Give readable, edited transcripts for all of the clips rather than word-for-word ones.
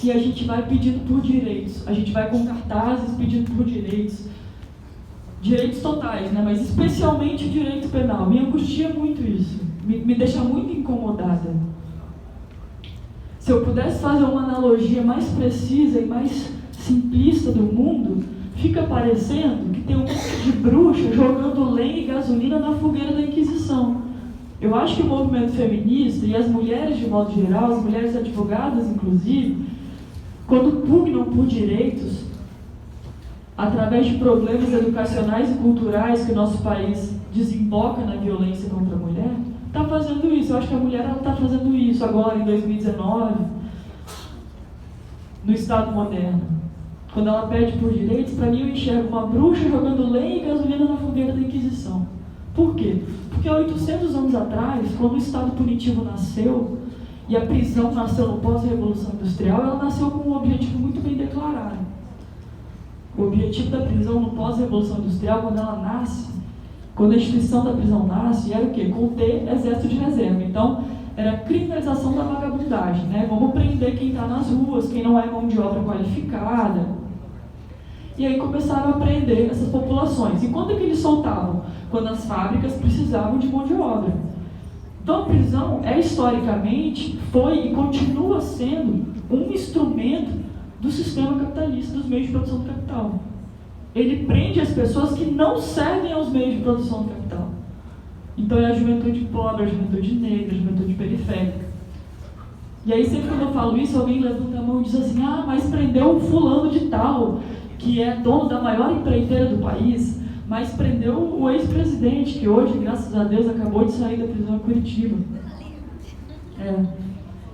e a gente vai pedindo por direitos, a gente vai com cartazes pedindo por direitos totais, né? Mas especialmente o direito penal. Me angustia muito isso, me deixa muito incomodada. Se eu pudesse fazer uma analogia mais precisa e mais simplista do mundo, fica parecendo que tem um monte de bruxa jogando lenha e gasolina na fogueira da Inquisição. Eu acho que o movimento feminista e as mulheres de modo geral, as mulheres advogadas inclusive, quando pugnam por direitos, através de problemas educacionais e culturais que o nosso país desemboca na violência contra a mulher, está fazendo isso. Eu acho que a mulher está fazendo isso agora, em 2019, no Estado moderno. Quando ela pede por direitos, para mim eu enxergo uma bruxa jogando lenha e gasolina na fogueira da Inquisição. Por quê? Porque há 800 anos atrás, quando o Estado punitivo nasceu, e a prisão nasceu no pós-revolução industrial, ela nasceu com um objetivo muito bem declarado. O objetivo da prisão no pós-revolução industrial, quando ela nasce, quando a instituição da prisão nasce, era o quê? Conter exército de reserva. Então, era a criminalização da vagabundagem, né? Vamos prender quem está nas ruas, quem não é mão de obra qualificada. E aí começaram a prender essas populações. E quando é que eles soltavam? Quando as fábricas precisavam de mão de obra. Então, a prisão historicamente, foi e continua sendo um instrumento do sistema capitalista, dos meios de produção do capital. Ele prende as pessoas que não servem aos meios de produção do capital. Então é a juventude pobre, a juventude negra, a juventude periférica. E aí sempre quando eu falo isso, alguém levanta a mão e diz assim: ah, mas prendeu um fulano de tal, que é dono da maior empreiteira do país, mas prendeu o ex-presidente, que hoje, graças a Deus, acabou de sair da prisão em Curitiba.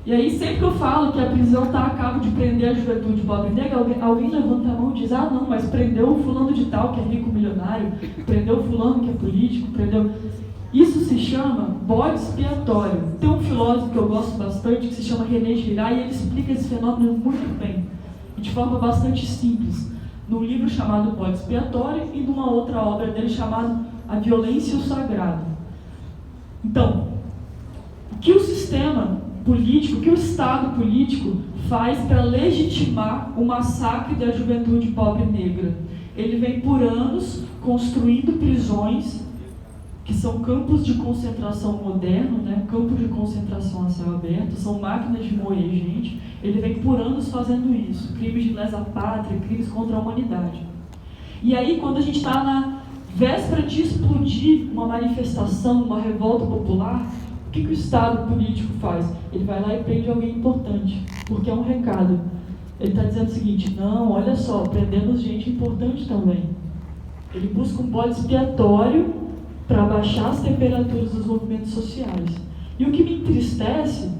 E aí sempre que eu falo que a prisão está a cabo de prender a juventude pobre e negra, alguém levanta a mão e diz: ah, não, mas prendeu o fulano de tal, que é rico milionário, prendeu o fulano que é político, prendeu... Isso se chama bode expiatório. Tem um filósofo que eu gosto bastante, que se chama René Girard, e ele explica esse fenômeno muito bem, e de forma bastante simples, num livro chamado Bode Expiatório e numa outra obra dele chamada A Violência e o Sagrado. Então, o que o sistema político, o que o Estado político faz para legitimar o massacre da juventude pobre e negra? Ele vem por anos construindo prisões, que são campos de concentração moderno, né? Campos de concentração a céu aberto, são máquinas de moer gente. Ele vem por anos fazendo isso, crimes de lesa pátria, crimes contra a humanidade. E aí, quando a gente está na véspera de explodir uma manifestação, uma revolta popular, o que o Estado político faz? Ele vai lá e prende alguém importante, porque é um recado. Ele está dizendo o seguinte: não, olha só, prendemos gente importante também. Ele busca um bode expiatório para baixar as temperaturas dos movimentos sociais. E o que me entristece,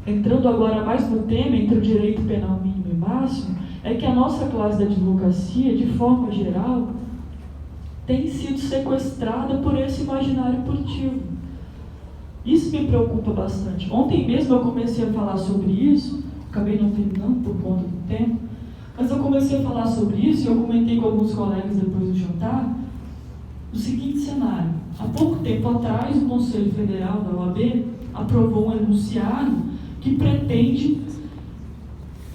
entrando agora mais no tema, entre o direito penal mínimo e máximo, é que a nossa classe da advocacia, de forma geral, tem sido sequestrada por esse imaginário punitivo. Isso me preocupa bastante. Ontem mesmo eu comecei a falar sobre isso, acabei não terminando por conta do tempo, mas eu comecei a falar sobre isso e eu comentei com alguns colegas depois do jantar o seguinte cenário. Há pouco tempo atrás, o Conselho Federal da OAB aprovou um enunciado que pretende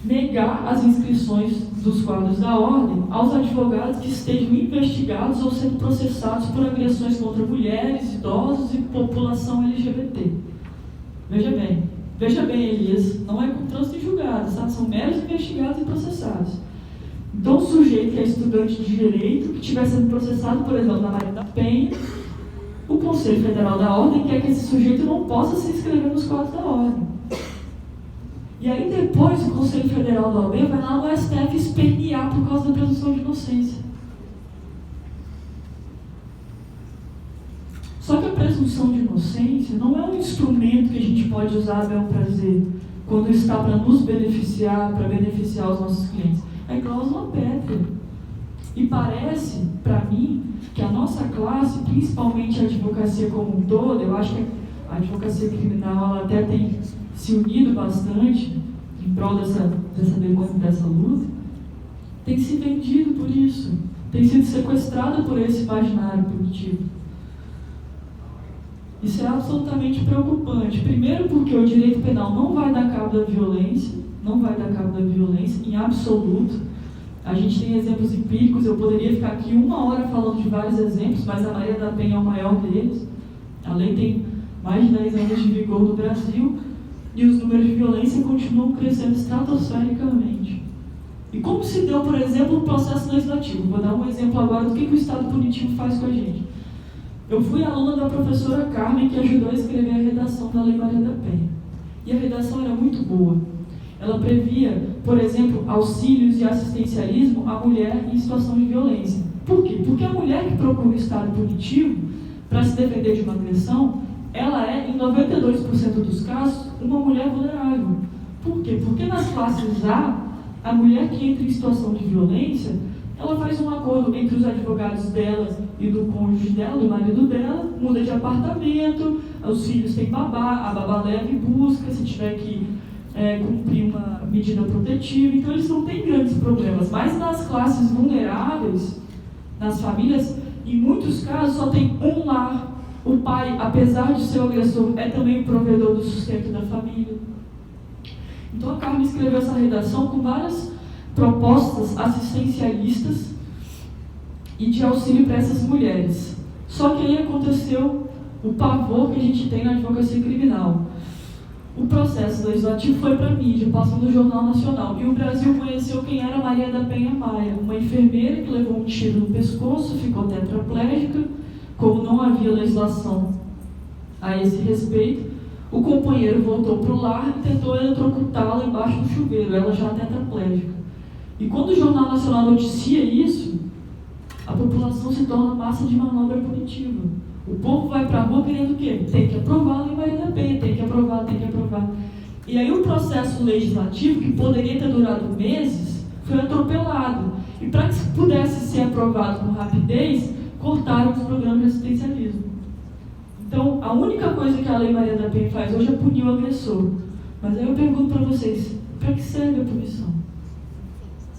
negar as inscrições dos quadros da ordem aos advogados que estejam investigados ou sendo processados por agressões contra mulheres, idosos e população LGBT. Veja bem, Elias, não é com trânsito em julgado, sabe? São meros investigados e processados. Então, o sujeito que é estudante de direito, que estiver sendo processado, por exemplo, na Maria da Penha, o Conselho Federal da Ordem quer que esse sujeito não possa se inscrever nos quadros da ordem. E aí depois o Conselho Federal da OAB vai lá no STF espernear por causa da presunção de inocência. Só que a presunção de inocência não é um instrumento que a gente pode usar a bel prazer, quando está para nos beneficiar, para beneficiar os nossos clientes. É cláusula pétrea. E parece, para mim, que a nossa classe, principalmente a advocacia como um todo, eu acho que a advocacia criminal ela até tem se unido bastante em prol dessa demanda, dessa luta, tem se vendido por isso, tem sido sequestrada por esse imaginário punitivo. Isso é absolutamente preocupante. Primeiro porque o direito penal não vai dar cabo da violência, não vai dar cabo da violência, em absoluto. A gente tem exemplos empíricos, eu poderia ficar aqui 1 hora falando de vários exemplos, mas a Maria da Penha é o maior deles. A lei tem mais de 10 anos de vigor no Brasil e os números de violência continuam crescendo estratosfericamente. E como se deu, por exemplo, o processo legislativo? Vou dar um exemplo agora do que o Estado punitivo faz com a gente. Eu fui aluna da professora Carmen, que ajudou a escrever a redação da Lei Maria da Penha. E a redação era muito boa. Ela previa, por exemplo, auxílios e assistencialismo à mulher em situação de violência. Por quê? Porque a mulher que procura o Estado punitivo para se defender de uma agressão, ela é, em 92% dos casos, uma mulher vulnerável. Por quê? Porque nas classes a mulher que entra em situação de violência, ela faz um acordo entre os advogados dela e do cônjuge dela, do marido dela, muda de apartamento, os filhos têm babá, a babá leva e busca, se tiver que cumprir uma medida protetiva. Então eles não têm grandes problemas. Mas nas classes vulneráveis, nas famílias, em muitos casos só tem um lar. O pai, apesar de ser o agressor, é também o provedor do sustento da família. Então a Carmen escreveu essa redação com várias propostas assistencialistas e de auxílio para essas mulheres. Só que aí aconteceu o pavor que a gente tem na advocacia criminal. O processo legislativo foi para a mídia, passou no Jornal Nacional, e o Brasil conheceu quem era Maria da Penha Maia, uma enfermeira que levou um tiro no pescoço, ficou tetraplégica. Como não havia legislação a esse respeito, o companheiro voltou para o lar e tentou eletrocutá-la embaixo do chuveiro, ela já tetraplégica. E quando o Jornal Nacional noticia isso, a população se torna massa de manobra punitiva. O povo vai para a rua querendo o quê? Tem que aprovar a Lei Maria da Penha, tem que aprovar, tem que aprovar. E aí o processo legislativo, que poderia ter durado meses, foi atropelado. E para que pudesse ser aprovado com rapidez, cortaram os programas de assistencialismo. Então, a única coisa que a Lei Maria da Penha faz hoje é punir o agressor. Mas aí eu pergunto para vocês, para que serve a punição?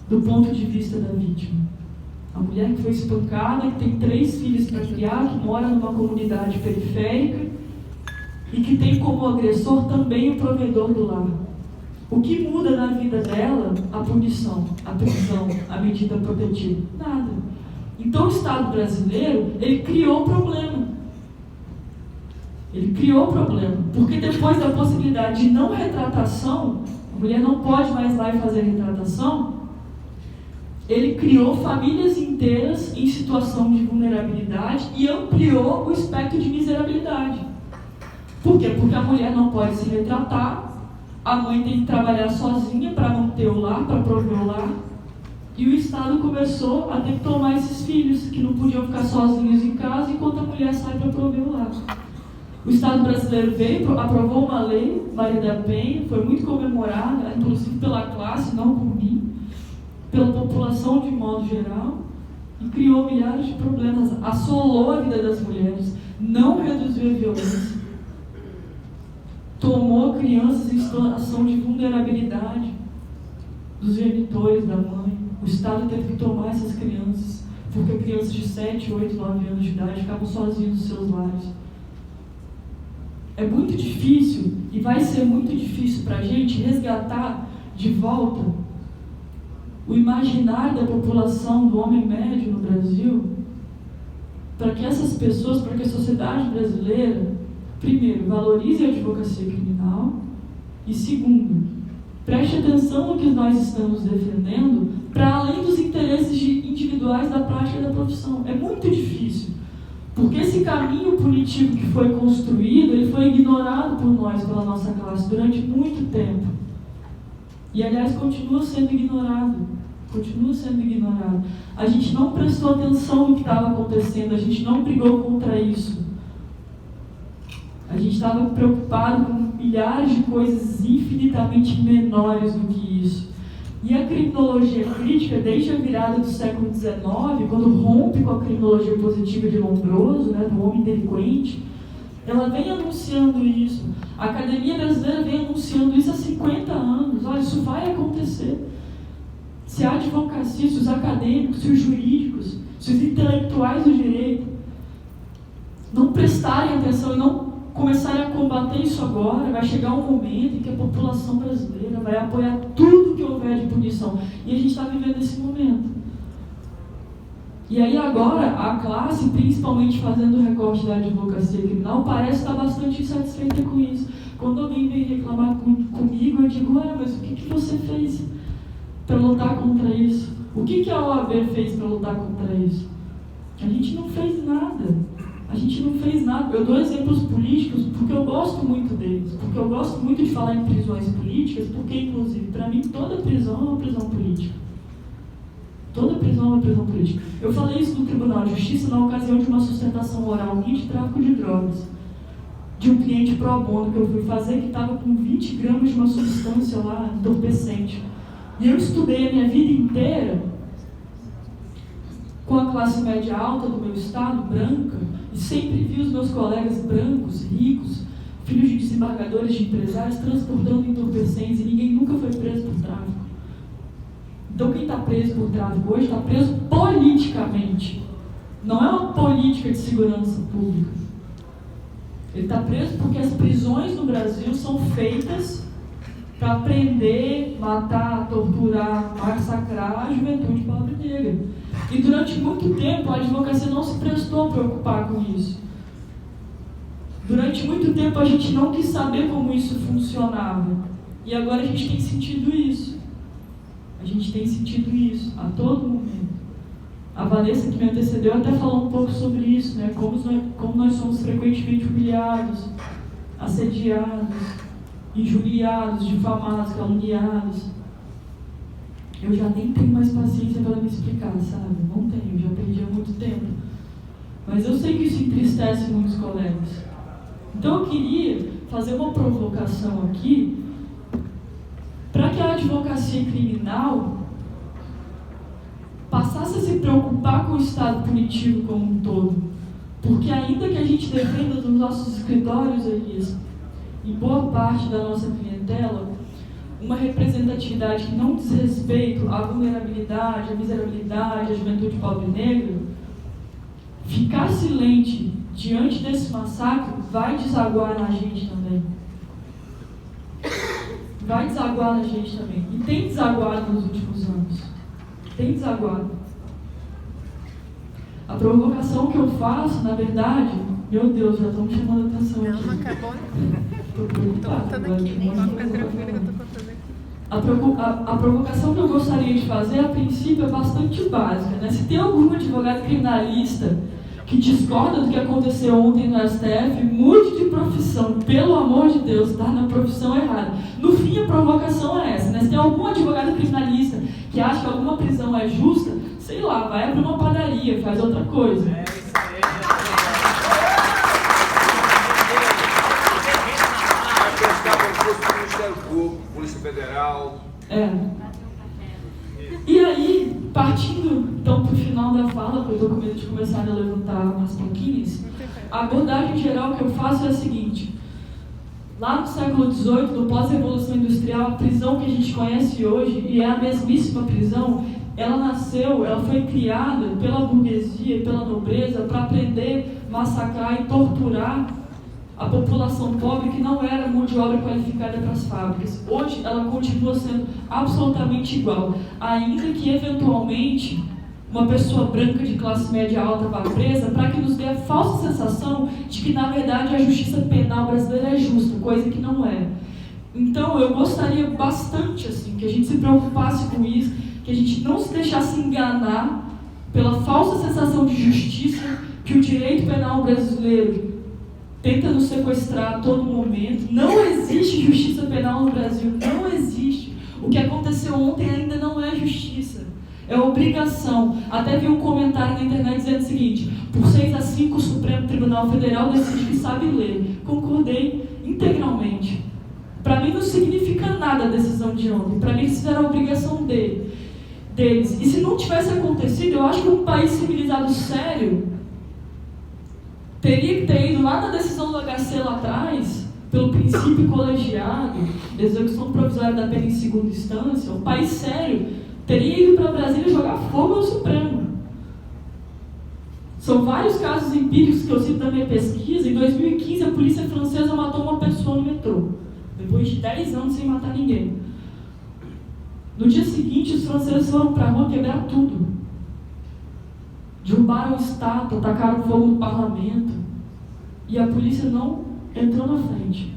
Do ponto de vista da vítima. A mulher que foi espancada, que tem 3 filhos para criar, que mora numa comunidade periférica e que tem como agressor também o provedor do lar. O que muda na vida dela? A punição, a prisão, a medida protetiva? Nada. Então o Estado brasileiro, ele criou o problema. Ele criou o problema. Porque depois da possibilidade de não retratação, a mulher não pode mais ir lá e fazer retratação, ele criou famílias inteiras em situação de vulnerabilidade e ampliou o espectro de miserabilidade. Por quê? Porque a mulher não pode se retratar, a mãe tem que trabalhar sozinha para manter o lar, para prover o lar, e o Estado começou a ter que tomar esses filhos, que não podiam ficar sozinhos em casa, enquanto a mulher sai para prover o lar. O Estado brasileiro veio, aprovou uma lei, Maria da Penha, foi muito comemorada, inclusive pela classe, não por mim, pela população de modo geral, e criou milhares de problemas, assolou a vida das mulheres, não reduziu a violência, tomou crianças em situação de vulnerabilidade dos genitores da mãe. O Estado teve que tomar essas crianças, porque crianças de 7, 8, 9 anos de idade ficavam sozinhas nos seus lares. É muito difícil, e vai ser muito difícil para a gente resgatar de volta o imaginário da população, do homem médio no Brasil, para que essas pessoas, para que a sociedade brasileira, primeiro, valorize a advocacia criminal e, segundo, preste atenção no que nós estamos defendendo para além dos interesses individuais da prática da profissão. É muito difícil, porque esse caminho punitivo que foi construído, ele foi ignorado por nós, pela nossa classe, durante muito tempo. E, aliás, continua sendo ignorado. Continua sendo ignorado. A gente não prestou atenção no que estava acontecendo, a gente não brigou contra isso. A gente estava preocupado com milhares de coisas infinitamente menores do que isso. E a criminologia crítica, desde a virada do século XIX, quando rompe com a criminologia positiva de Lombroso, né, do homem delinquente, ela vem anunciando isso. A Academia Brasileira vem anunciando isso há 50 anos. Olha, isso vai acontecer. Se a advocacia, se os acadêmicos, se os jurídicos, se os intelectuais do direito não prestarem atenção e não começarem a combater isso agora, vai chegar um momento em que a população brasileira vai apoiar tudo que houver de punição. E a gente está vivendo esse momento. E aí agora, a classe, principalmente fazendo o recorte da advocacia criminal, parece estar bastante insatisfeita com isso. Quando alguém vem reclamar comigo, eu digo, mas o que você fez para lutar contra isso? O que a OAB fez para lutar contra isso? A gente não fez nada. A gente não fez nada. Eu dou exemplos políticos porque eu gosto muito deles, porque eu gosto muito de falar em prisões políticas, porque, inclusive, para mim, toda prisão é uma prisão política. Toda prisão é uma prisão política. Eu falei isso no Tribunal de Justiça na ocasião de uma sustentação oral minha de tráfico de drogas. De um cliente pro bono que eu fui fazer, que estava com 20 gramas de uma substância lá, entorpecente. E eu estudei a minha vida inteira com a classe média alta do meu estado, branca, e sempre vi os meus colegas brancos, ricos, filhos de desembargadores, de empresários, transportando entorpecentes, e ninguém nunca foi preso por tráfico. Então quem está preso por tráfico hoje está preso politicamente. Não é uma política de segurança pública. Ele está preso porque as prisões no Brasil são feitas para prender, matar, torturar, massacrar a juventude pobre e negra. E durante muito tempo a advocacia não se prestou a preocupar com isso. Durante muito tempo a gente não quis saber como isso funcionava. E agora a gente tem sentido isso. A gente tem sentido isso a todo momento. A Vanessa, que me antecedeu, até falou um pouco sobre isso, né? Como nós somos frequentemente humilhados, assediados, injuriados, difamados, caluniados. Eu já nem tenho mais paciência para me explicar, sabe? Não tenho, já perdi há muito tempo. Mas eu sei que isso entristece muitos colegas. Então eu queria fazer uma provocação aqui para que a advocacia criminal passasse a se preocupar com o Estado punitivo como um todo. Porque ainda que a gente defenda nos nossos escritórios, Elias, em boa parte da nossa clientela, uma representatividade que não diz respeito à vulnerabilidade, à miserabilidade, à juventude pobre e negra, ficar silente diante desse massacre vai desaguar na gente também. Vai desaguar na gente também. E tem desaguado nos últimos anos. Tem desaguado. A provocação que eu faço, na verdade, meu Deus, já estão me chamando a atenção aqui. Não acabou. Estou preocupada. A provocação que eu gostaria de fazer, a princípio, é bastante básica, né? Se tem algum advogado criminalista que discorda do que aconteceu ontem no STF, mude de profissão, pelo amor de Deus, está na profissão errada. No fim, a provocação é essa, né? Se tem algum advogado criminalista que acha que alguma prisão é justa, sei lá, vai abrir uma padaria, faz outra coisa. Polícia Federal. E aí, partindo então para o final da fala, porque eu estou com medo de começar a levantar umas plaquinhas, a abordagem geral que eu faço é a seguinte: lá no século XVIII, no pós-revolução industrial, a prisão que a gente conhece hoje, e é a mesmíssima prisão, ela foi criada pela burguesia e pela nobreza para prender, massacrar e torturar a população pobre que não era mão de obra qualificada para as fábricas. Hoje ela continua sendo absolutamente igual, ainda que eventualmente uma pessoa branca de classe média alta vá presa, para que nos dê a falsa sensação de que na verdade a justiça penal brasileira é justa, coisa que não é. Então eu gostaria bastante assim, que a gente se preocupasse com isso, que a gente não se deixasse enganar pela falsa sensação de justiça que o direito penal brasileiro tenta nos sequestrar a todo momento. Não existe justiça penal no Brasil, não existe. O que aconteceu ontem ainda não é justiça, é obrigação. Até vi um comentário na internet dizendo o seguinte: por 6-5 o Supremo Tribunal Federal decide que sabe ler. Concordei integralmente. Para mim não significa nada a decisão de ontem, para mim isso era a obrigação deles. E se não tivesse acontecido, eu acho que um país civilizado sério teria que ter ido lá na decisão do HC lá atrás, pelo princípio colegiado, execução provisória da pena em segunda instância. Um país sério teria ido para Brasília jogar fogo no Supremo. São vários casos empíricos que eu cito da minha pesquisa. Em 2015, a polícia francesa matou uma pessoa no metrô, depois de 10 anos sem matar ninguém. No dia seguinte, os franceses foram para a rua quebrar tudo. Derrubaram estátua, atacaram fogo no parlamento. E a polícia não entrou na frente.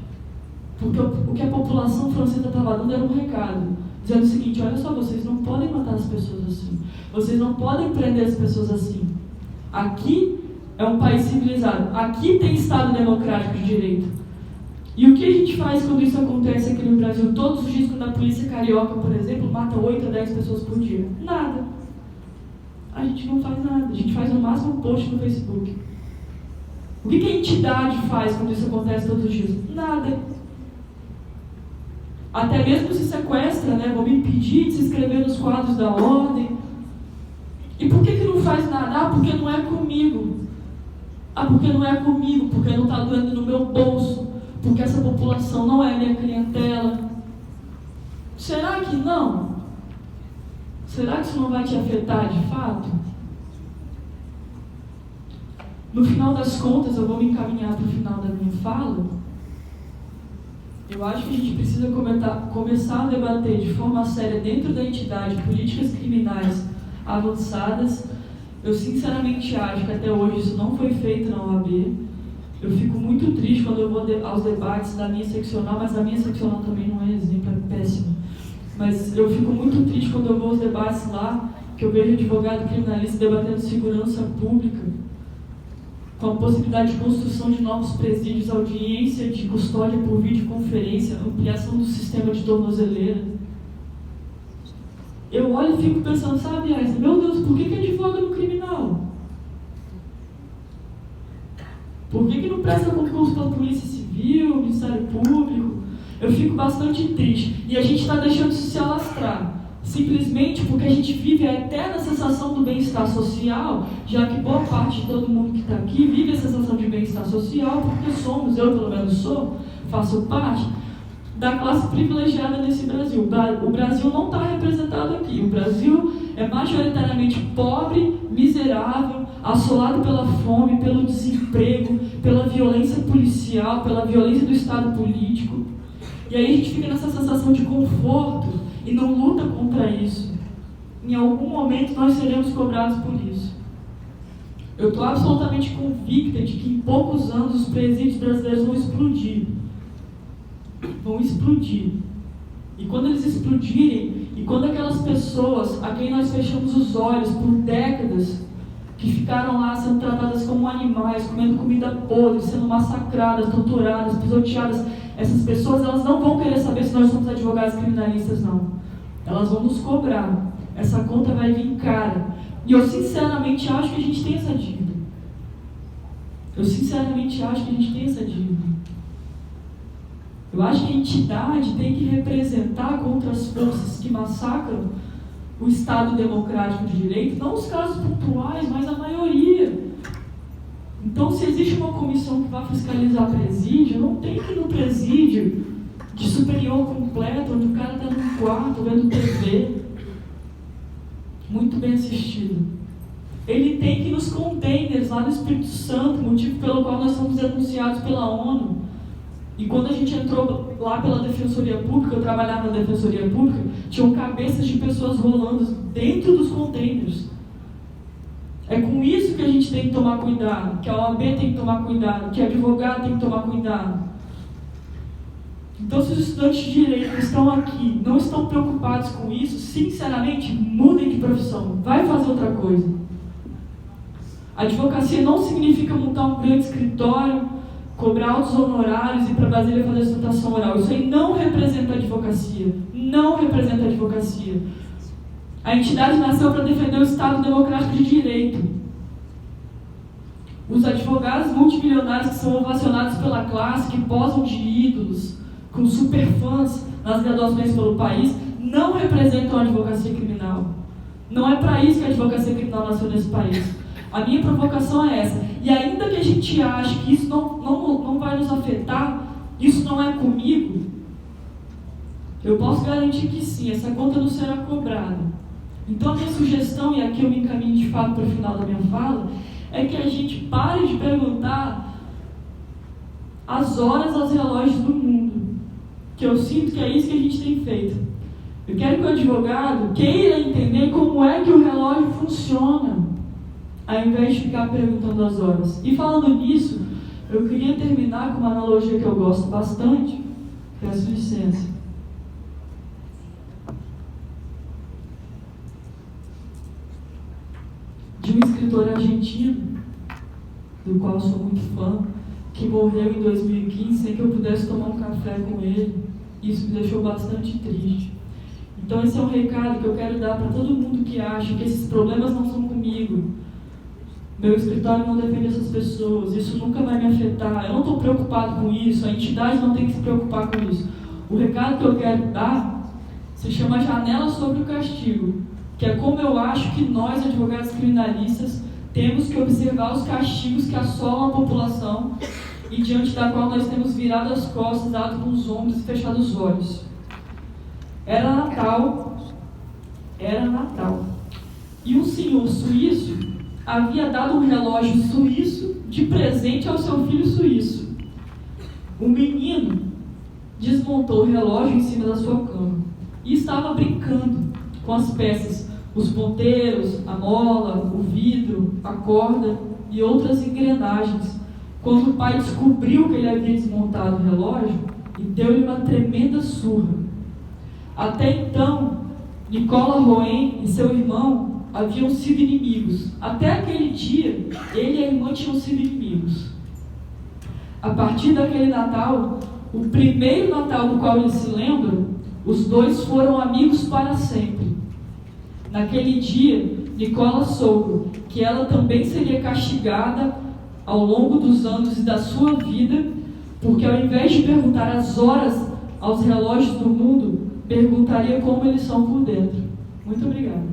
Porque o que a população francesa estava dando era um recado, dizendo o seguinte: olha só, vocês não podem matar as pessoas assim. Vocês não podem prender as pessoas assim. Aqui é um país civilizado. Aqui tem Estado democrático de direito. E o que a gente faz quando isso acontece aqui no Brasil? Todos os dias, quando a polícia carioca, por exemplo, mata 8 a 10 pessoas por dia. Nada. A gente não faz nada. A gente faz no máximo um post no Facebook. O que a entidade faz quando isso acontece todos os dias? Nada. Até mesmo se sequestra, né? Vão me impedir de se inscrever nos quadros da ordem. E por que não faz nada? Ah, porque não é comigo. Ah, porque não é comigo, porque não está doendo no meu bolso, porque essa população não é minha clientela. Será que não? Será que isso não vai te afetar de fato? No final das contas, eu vou me encaminhar para o final da minha fala. Eu acho que a gente precisa começar a debater de forma séria dentro da entidade políticas criminais avançadas. Eu sinceramente acho que até hoje isso não foi feito na OAB. Eu fico muito triste quando eu vou aos debates da minha seccional, mas a minha seccional também não é exemplo, é péssimo. Mas eu fico muito triste quando eu vou aos debates lá, que eu vejo advogado criminalista debatendo segurança pública, com a possibilidade de construção de novos presídios, audiência de custódia por videoconferência, ampliação do sistema de tornozeleira. Eu olho e fico pensando, sabe, Aisa, meu Deus, por que advoga no criminal? Por que não presta concurso para a Polícia Civil, Ministério Público? Eu fico bastante triste. E a gente está deixando isso se alastrar. Simplesmente porque a gente vive a eterna sensação do bem-estar social, já que boa parte de todo mundo que está aqui vive a sensação de bem-estar social, porque somos, eu pelo menos sou, faço parte da classe privilegiada nesse Brasil. O Brasil não está representado aqui. O Brasil é majoritariamente pobre, miserável, assolado pela fome, pelo desemprego, pela violência policial, pela violência do Estado político. E aí a gente fica nessa sensação de conforto e não luta contra isso. Em algum momento nós seremos cobrados por isso. Eu estou absolutamente convicta de que em poucos anos os presídios brasileiros vão explodir. Vão explodir. E quando eles explodirem, e quando aquelas pessoas a quem nós fechamos os olhos por décadas, que ficaram lá sendo tratadas como animais, comendo comida podre, sendo massacradas, torturadas, pisoteadas, essas pessoas elas não vão querer saber se nós somos advogados criminalistas, não. Elas vão nos cobrar. Essa conta vai vir cara. E eu sinceramente acho que a gente tem essa dívida. Eu sinceramente acho que a gente tem essa dívida. Eu acho que a entidade tem que representar contra as forças que massacram o Estado democrático de direito, não os casos pontuais, mas a maioria. Então, se existe uma comissão que vai fiscalizar presídio, não tem que ir no presídio de superior completo, onde o cara está num quarto vendo TV, muito bem assistido. Ele tem que ir nos containers lá no Espírito Santo, motivo pelo qual nós somos denunciados pela ONU. E quando a gente entrou lá pela Defensoria Pública, eu trabalhava na Defensoria Pública, tinham cabeças de pessoas rolando dentro dos containers. É com isso que a gente tem que tomar cuidado, que a OAB tem que tomar cuidado, que o advogado tem que tomar cuidado. Então, se os estudantes de direito que estão aqui não estão preocupados com isso, sinceramente, mudem de profissão, vai fazer outra coisa. A advocacia não significa montar um grande escritório, cobrar altos honorários e ir para Brasília fazer sustentação oral. Isso aí não representa a advocacia. Não representa a advocacia. A entidade nasceu para defender o Estado democrático de direito. Os advogados multimilionários que são ovacionados pela classe, que posam de ídolos, com superfãs nas graduações pelo país, não representam a advocacia criminal. Não é para isso que a advocacia criminal nasceu nesse país. A minha provocação é essa. E ainda que a gente ache que isso não vai nos afetar, isso não é comigo, eu posso garantir que sim, essa conta não será cobrada. Então a minha sugestão, e aqui eu me encaminho de fato para o final da minha fala, é que a gente pare de perguntar as horas aos relógios do mundo, que eu sinto que é isso que a gente tem feito. Eu quero que o advogado queira entender como é que o relógio funciona, ao invés de ficar perguntando as horas. E falando nisso, eu queria terminar com uma analogia que eu gosto bastante. Peço licença. De um escritor argentino, do qual eu sou muito fã, que morreu em 2015 sem que eu pudesse tomar um café com ele. Isso me deixou bastante triste. Então esse é um recado que eu quero dar para todo mundo que acha que esses problemas não são comigo. Meu escritório não defende essas pessoas, isso nunca vai me afetar, eu não estou preocupado com isso, a entidade não tem que se preocupar com isso. O recado que eu quero dar se chama Janela sobre o Castigo, que é como eu acho que nós, advogados criminalistas, temos que observar os castigos que assolam a população e diante da qual nós temos virado as costas, dado com os ombros e fechado os olhos. Era Natal, e um senhor suíço havia dado um relógio suíço de presente ao seu filho suíço. O menino desmontou o relógio em cima da sua cama e estava brincando com as peças, os ponteiros, a mola, o vidro, a corda e outras engrenagens, quando o pai descobriu que ele havia desmontado o relógio e deu-lhe uma tremenda surra. Até então, Nicola Roen e seu irmão haviam sido inimigos. Até aquele dia, ele e a irmã tinham sido inimigos. A partir daquele Natal, o primeiro Natal do qual eles se lembram, os dois foram amigos para sempre. Naquele dia, Nicola soube que ela também seria castigada ao longo dos anos e da sua vida, porque ao invés de perguntar as horas aos relógios do mundo, perguntaria como eles são por dentro. Muito obrigada.